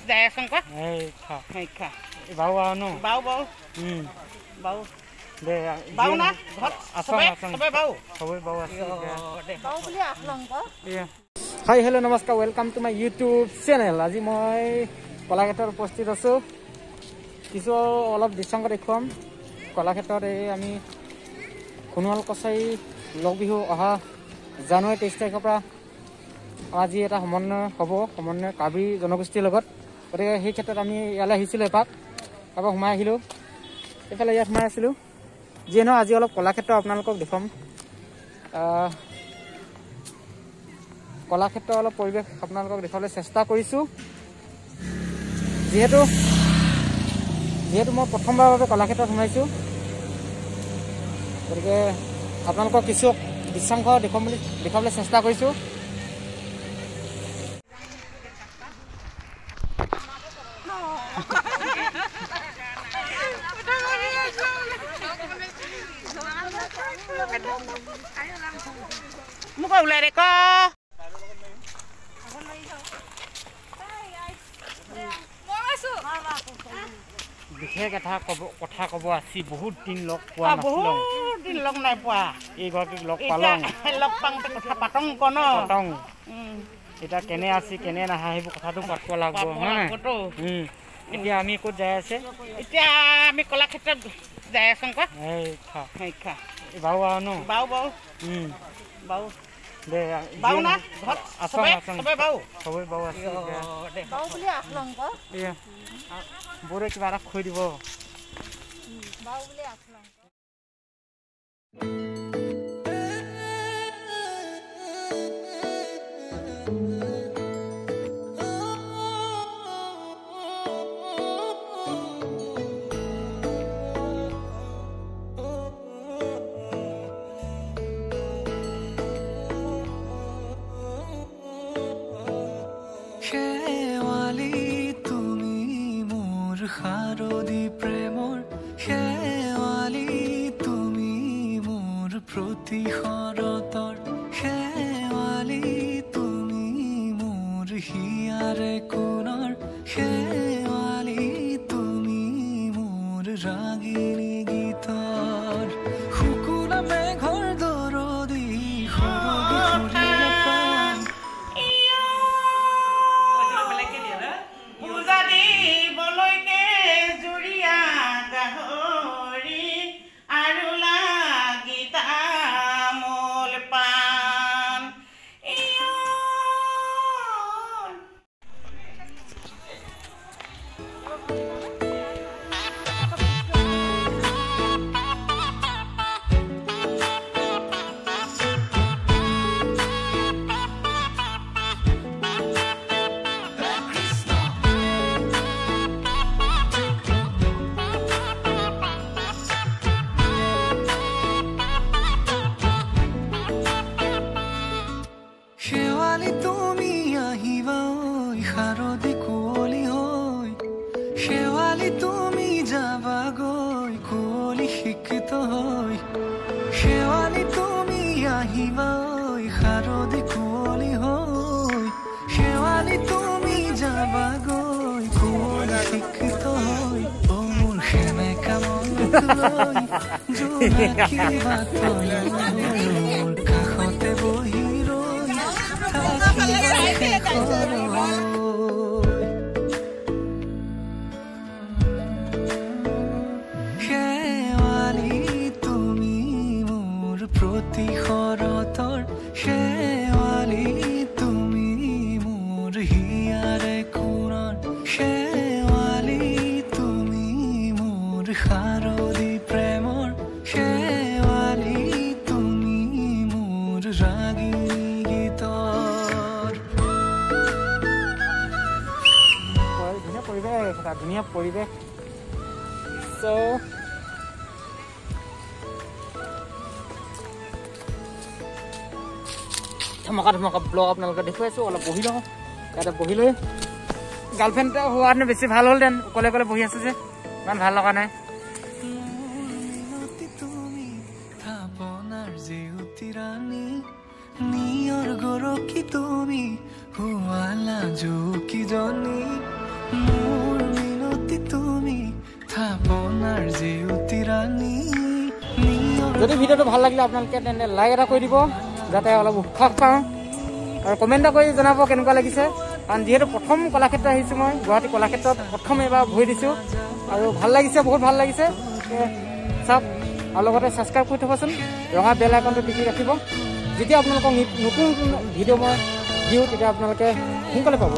Jaya Sangka. Hei kha. Bau no. Bau. Bau. De Bau na. Hot. Asam. Sabai bau. Sabai bau ase. Bau boli aslong ko. Yeah. Hi, hello, namaskar. Welcome to my YouTube channel. আজি মই কলাক্ষেত্ৰত উপস্থিত আছো। কিছু অলপ দৃশ্যাংক দেখুৱাম। কলাক্ষেত্ৰত আমি খুনুৱাল কছাৰী লগ বিহু অহা জানুৱাৰী 23 তাৰিখৰ পৰা আজি এটা সমন্বয় হ'ব, সমন্বয় কাৰ্বি জনগোষ্ঠীৰ লগত। গতিকে সেই ক্ষেত্ৰত আমি ইয়ালৈ আহিছিলোঁ এপাক, তাৰপৰা সোমাই আহিলোঁ। এইফালে ইয়াত সোমাই আছিলোঁ। যিয়ে নহয় আজি অলপ কলাক্ষেত্ৰ আপোনালোকক দেখুৱাম। কলাক্ষেত্ৰ অলপ পৰিৱেশ আপোনালোকক দেখুৱাবলৈ চেষ্টা কৰিছোঁ। যিহেতু মই প্ৰথমবাৰৰ বাবে কলাক্ষেত্ৰত সোমাইছোঁ, গতিকে আপোনালোকক কিছু দৃশ্যাংশ দেখুৱাবলৈ চেষ্টা কৰিছোঁ। মোক ওলাই ৰে ক বিশেষ এটা কথা ক'ব আছে। বহুত দিন লগ পোৱা নাছিলোঁ, বহুত দিন লগ নাই পোৱা। এইগৰাকীক লগ পালোঁ, লগ পাওঁতে কথা পাতং ক ন পাতং। এতিয়া কেনে আছে কেনে নাহা সেইবোৰ কথাটো পাতিব লাগিব, হয়। এতিয়া আমি ক'ত যাই আছে? এতিয়া আমি কলাক্ষেত্ৰত যাই আছো। খা বাউ ন। বাউ দে বাউ না। আছাম সবে বাউ। সবে বাউ আছে। বাউ বুলি আছলং ক। বৰে কিবা এটা খুৱাই দিব। বাউ বুলি আছলং। শাৰদী প্ৰেমৰ শেৱালি তুমি মোৰ প্ৰতি শৰতৰ শেৱালি তুমি মোৰ হিয়াৰে কোণৰ শেৱালি তুমি মোৰ ৰাগিনী গীতৰ শুকুলা মেঘৰ দৰদি শেৱালি তুমি আহিবা ঐ শাৰদী কুঁৱলী হৈ শেৱালি তুমি যাবাগৈ কুঁৱলী শিক্ষিত হৈ শেৱালি তুমি আহিবা ঐ শাৰদী কুঁৱলী হৈ শেৱালি তুমি যাবাগৈ কুঁৱলী শিক্ষিত হৈ অ মোৰ সেমেকা মনলৈ জোনাকী বাটলৈ মোৰ কাষতে বহি শেৱালি তুমি মোৰ প্ৰতি শৰতৰ শেৱালি তুমি মোৰ হিয়াৰে কোণৰ শেৱালি তুমি মোৰ শাৰদী প্ৰেমৰ শেৱালি তুমি মোৰ ৰাগিনী ধুনীয়া পৰিৱেশ। ধমকা ব্লগ আপোনালোকে দেখুৱাইছো। অলপ বহি লওঁ, ইয়াতে বহি লৈ গাৰ্লফ্ৰেণ্ড হোৱাহেঁতেন বেছি ভাল হ'লহেঁতেন। অকলে অকলে বহি আছো যে ইমান ভাল লগা নাই। নিয়ৰ গৰকি তুমি হুৱালা জুকি জনী যদি ভিডিঅ'টো ভাল লাগিলে আপোনালোকে তেন্তে লাইক এটা কৰি দিব যাতে অলপ উৎসাহ পাওঁ আৰু কমেণ্ট এটা কৰি জনাব কেনেকুৱা লাগিছে কাৰণ যিহেতু প্ৰথম কলাক্ষেত্ৰ আহিছোঁ মই গুৱাহাটী কলাক্ষেত্ৰত প্ৰথম এবাৰ ভৰি দিছোঁ আৰু ভাল লাগিছে বহুত ভাল লাগিছে চাওক আৰু লগতে ছাবস্ক্ৰাইব কৰি থ'বচোন ৰঙা বেল আইকনটো টিপি ৰাখিব যেতিয়া আপোনালোকক নতুন ভিডিঅ' মই দিওঁ তেতিয়া আপোনালোকে সোনকালে পাব